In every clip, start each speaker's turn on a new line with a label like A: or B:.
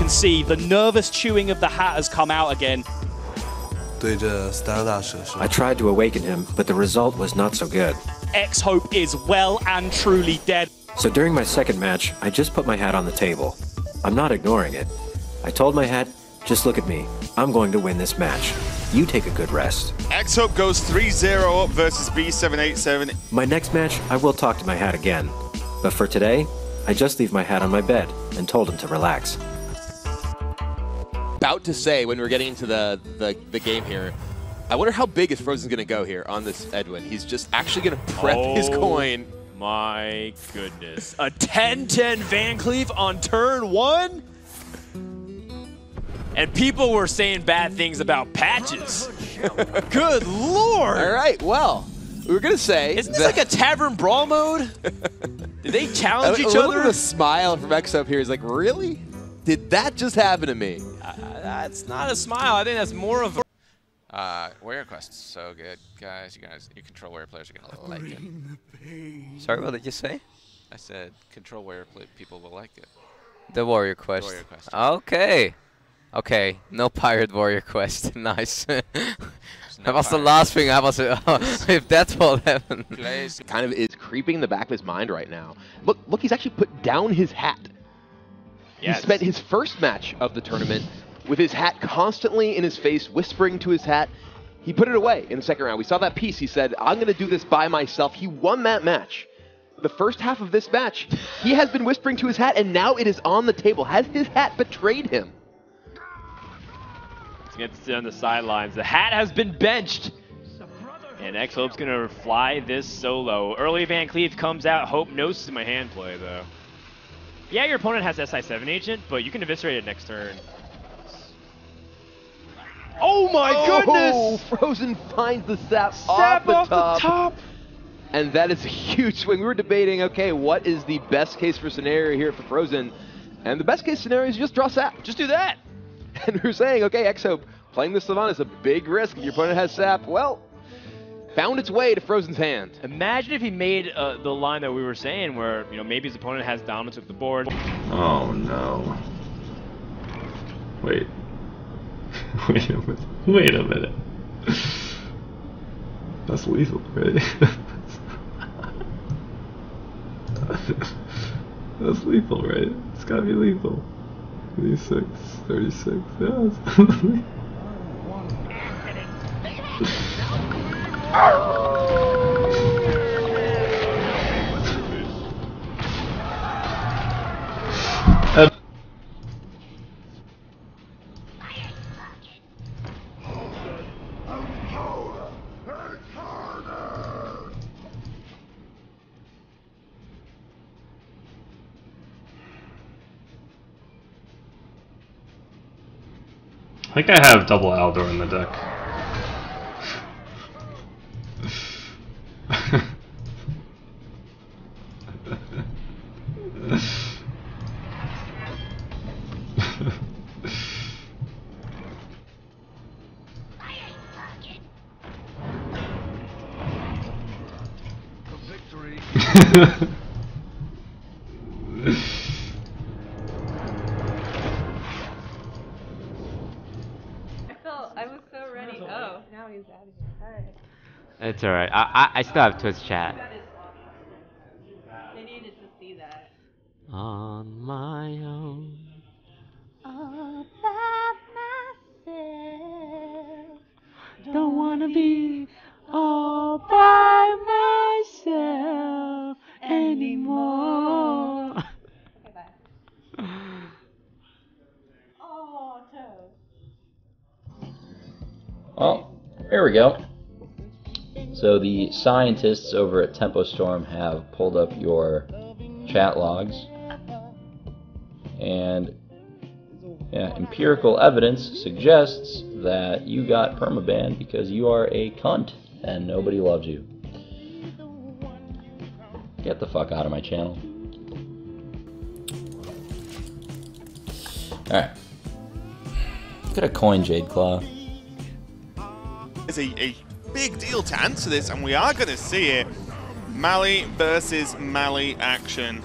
A: can see, the nervous chewing of the hat has come out again.
B: I tried to awaken him, but the result was not so good.
A: X-Hope is well and truly dead.
B: So during my second match, I just put my hat on the table. I'm not ignoring it. I told my hat, just look at me. I'm going to win this match. You take a good rest.
C: X-Hope goes 3-0 up versus B787.
B: My next match, I will talk to my hat again. But for today, I just leave my hat on my bed and told him to relax.
D: About to say when we're getting into the game here, I wonder how big is Frozen going to go here on this Edwin. He's just actually going to prep his coin.
E: My goodness. A 10-10 Van Cleef on turn 1? And people were saying bad things about patches. Good lord!
D: All right, well, we were going to say...
E: Isn't this like a tavern brawl mode? Did they challenge each other?
D: A smile from X-Hope here is like, really? Did that just happen to me?
E: That's not a smile. I think that's more of a...
F: Warrior Quest's so good, guys. You control warrior players are gonna like it.
G: Sorry, what did you say?
F: I said control warrior people will like it.
G: The Warrior Quest.
F: The Warrior Quest.
G: Okay. Okay, no Pirate Warrior Quest. Nice.
F: No
G: That was the last thing I was. If that's what happened.
D: Kind of is creeping in the back of his mind right now. Look, he's actually put down his hat.
E: Yes.
D: He spent his first match of the tournament with his hat constantly in his face, whispering to his hat. He put it away in the second round. We saw that piece. He said, I'm going to do this by myself. He won that match. The first half of this match, he has been whispering to his hat, and now it is on the table. Has his hat betrayed him?
E: He's going to sit on the sidelines. The hat has been benched. And X-Hope's going to fly this solo. Early Van Cleef comes out. Hope knows my hand play, though. Yeah, your opponent has SI7 agent, but you can eviscerate it next turn. Oh my goodness!
D: Frozen finds the sap off the top. And that is a huge swing. We were debating, okay, what is the best case for scenario here for Frozen? And the best case scenario is just draw sap. Just do that. And we were saying, okay, X-Hope, playing this Savannah is a big risk. If your opponent has sap, well, found its way to Frozen's hand.
E: Imagine if he made the line that we were saying where, you know, maybe his opponent has dominance of the board.
H: Oh no. Wait. Wait a minute. Wait a minute. That's lethal, right? That's lethal, right? It's gotta be lethal. 36, 36, yeah. I think I have double Aldor in the deck.
I: I was so ready. Oh, now he's out of here. Alright.
J: It's alright. I still have Twitch chat.
I: They needed to see that.
J: On my own.
I: All by myself.
J: Don't wanna be all by myself anymore.
I: Okay, bye. Oh, Toad.
K: Well, here we go. So the scientists over at Tempo Storm have pulled up your chat logs, and yeah, empirical evidence suggests that you got permabanned because you are a cunt and nobody loves you. Get the fuck out of my channel. Alright. Could have coined Jade Claw.
C: It's a big deal to answer this, and we are going to see it. Mali versus Mali action.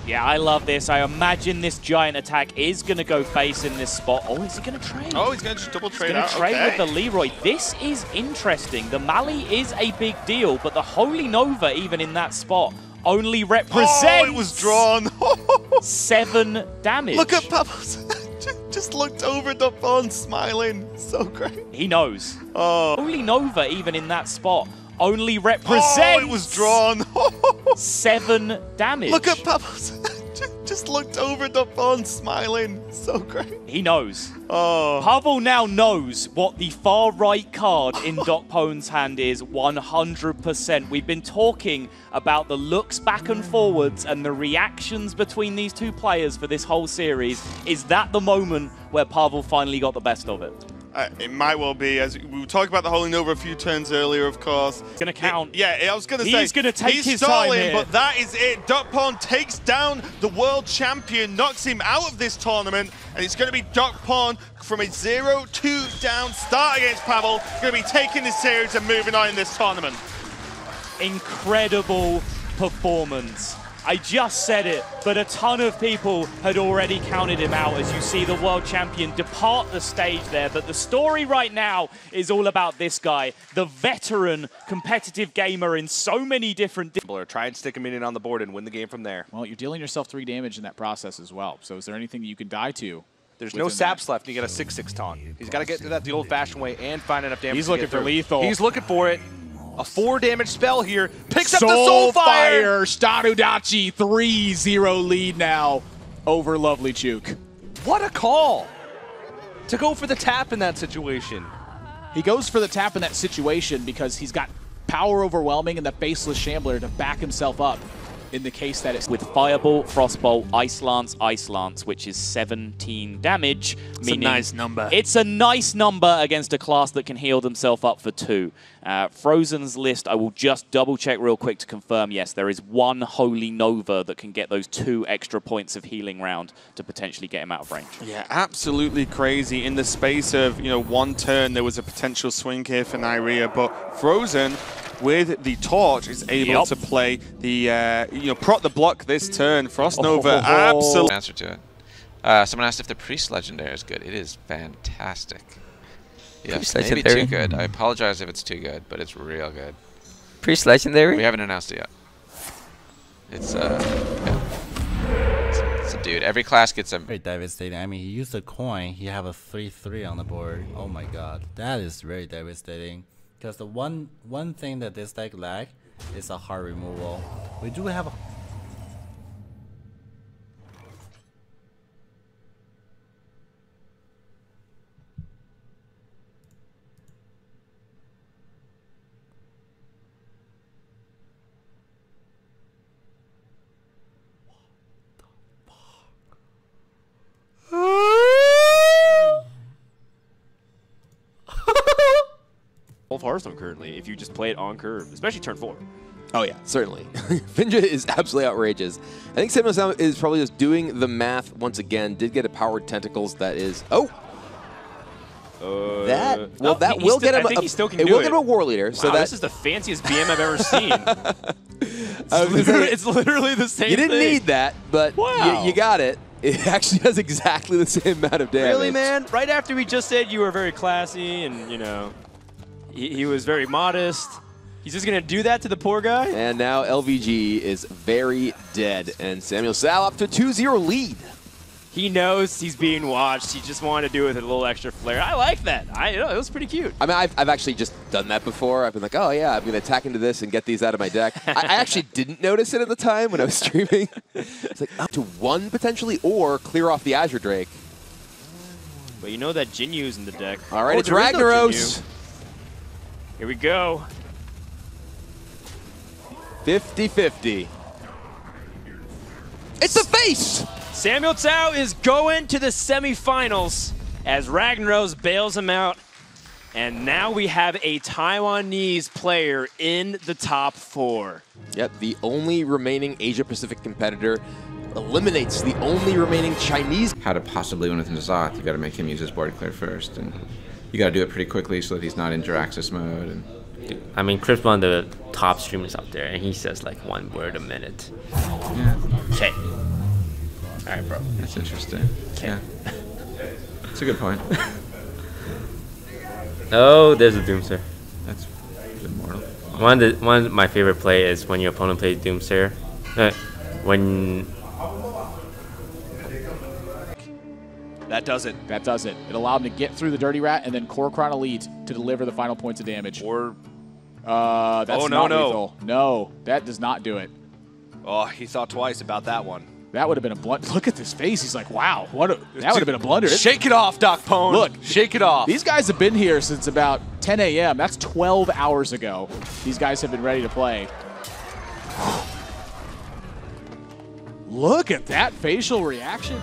A: Yeah, I love this. I imagine this giant attack is going to go face in this spot. Oh, is he going to trade?
C: Oh, he's going to just double trade out.
A: He's going to trade with the Leroy. This is interesting. The Mali is a big deal, but the Holy Nova, even in that spot, only represents...
C: Oh, it was drawn.
A: 7 damage.
C: Look at Pablo's. Just looked over the phone, smiling. So great.
A: He knows.
C: Oh.
A: Holy Nova, even in that spot, only represents...
C: Oh, it was drawn.
A: 7 damage.
C: Look at Pablo's. Just looked over the phone, smiling. So great.
A: He knows.
C: Oh.
A: Pavel now knows what the far right card in Doc Pone's hand is 100%. We've been talking about the looks back and forwards and the reactions between these two players for this whole series. Is that the moment where Pavel finally got the best of it?
C: It might well be, as we were talking about the Holy Nova a few turns earlier, of course.
A: It's going to count.
C: I was going to say.
A: He's going to take
C: he's
A: his
C: stalling,
A: time here.
C: But that is it. Doc Pone takes down the world champion, knocks him out of this tournament, and it's going to be Doc Pone from a 0-2 down start against Pavel, going to be taking this series and moving on in this tournament.
A: Incredible performance. I just said it, but a ton of people had already counted him out as you see the world champion depart the stage there. But the story right now is all about this guy, the veteran competitive gamer in so many different...
L: Try and stick a minion on the board and win the game from there.
M: Well, you're dealing yourself 3 damage in that process as well. So is there anything that you can die to?
L: There's no saps left, and you get a 6/6 taunt. He's got to get through that the old-fashioned way and find enough damage.
M: He's looking for lethal.
L: He's looking for it. A 4 damage spell here. Picks up the
M: Soulfire! Starudachi 3-0 lead now over Lovely Chook.
L: What a call to go for the tap in that situation.
M: He goes for the tap in that situation because he's got power overwhelming and the Faceless Shambler to back himself up in the case that it's...
A: With Fireball, Frostbolt, Ice Lance, which is 17 damage.
L: It's a nice number.
A: It's a nice number against a class that can heal themselves up for 2. Frozen's list, I will just double check real quick to confirm, yes, there is 1 Holy Nova that can get those 2 extra points of healing round to potentially get him out of range.
C: Yeah, absolutely crazy. In the space of, 1 turn, there was a potential swing here for Nyrea, but Frozen, with the torch, is able to play the, prot the block this turn. Frost Nova, absolutely.
F: Answer to it. Someone asked if the Priest Legendary is good. It is fantastic. Yes, maybe too good. I apologize if it's too good, but it's real good.
G: Priest Legendary?
F: We haven't announced it yet. It's it's a dude. Every class gets a...
N: Very devastating. I mean, he used a coin. He have a 3/3 on the board. Oh my god. That is very devastating. Because the one thing that this deck lack is a heart removal. We do have a...
E: Of Hearthstone currently, if you just play it on curve, especially turn 4.
D: Oh yeah, certainly. Finja is absolutely outrageous. I think Samuel Sam is probably just doing the math once again. Did get a powered tentacles that is... Oh! That will get him.
E: I think he still can
D: it
E: do
D: will get him a war leader. So
E: this is the fanciest BM I've ever seen. It's literally the same.
D: You didn't
E: thing.
D: need that, but you got it. It actually does exactly the same amount of damage.
E: Really, man? Right after we just said you were very classy and he was very modest. He's just gonna do that to the poor guy.
D: And now LVG is very dead, and Samuel Sal up to 2-0 lead.
E: He knows he's being watched. He just wanted to do it with a little extra flair. I like that. It was pretty cute.
D: I mean, I've actually just done that before. I've been like, oh yeah, I'm going to attack into this and get these out of my deck. I actually didn't notice it at the time when I was streaming. It's like up to 1 potentially, or clear off the Azure Drake.
E: But you know that Jinyu's in the deck.
D: All right, it's Ragnaros.
E: Here we go.
D: 50-50. It's the face!
E: Samuel Tsao is going to the semifinals as Ragnaros bails him out. And now we have a Taiwanese player in the top 4.
D: Yep, the only remaining Asia-Pacific competitor eliminates the only remaining Chinese.
F: How to possibly win with N'Zoth, you got to make him use his board clear first. And you got to do it pretty quickly so that he's not in Jiraxis mode. And
J: I mean, Chris, one of the top streamers out there, and he says like 1 word a minute.
F: Yeah.
J: Okay.
G: Alright, bro.
F: That's interesting. Yeah. That's a good point.
G: Oh, there's a Doomsayer.
F: That's immortal.
G: One of my favorite play is when your opponent plays Doomsayer. When
L: That does it.
M: That does it. It allowed him to get through the Dirty Rat and then Korokron Elite to deliver the final points of damage.
L: Or
M: that's
L: oh,
M: not
L: no.
M: lethal. No, that does not do it.
L: Oh, he thought twice about that one.
M: That would have been a blunder. Look at this face. He's like, wow, that would have been a blunder.
L: Shake it off, Doc Pone.
M: Look,
L: shake it off.
M: These guys have been here since about 10 a.m. That's 12 hours ago. These guys have been ready to play. Look at that facial reaction.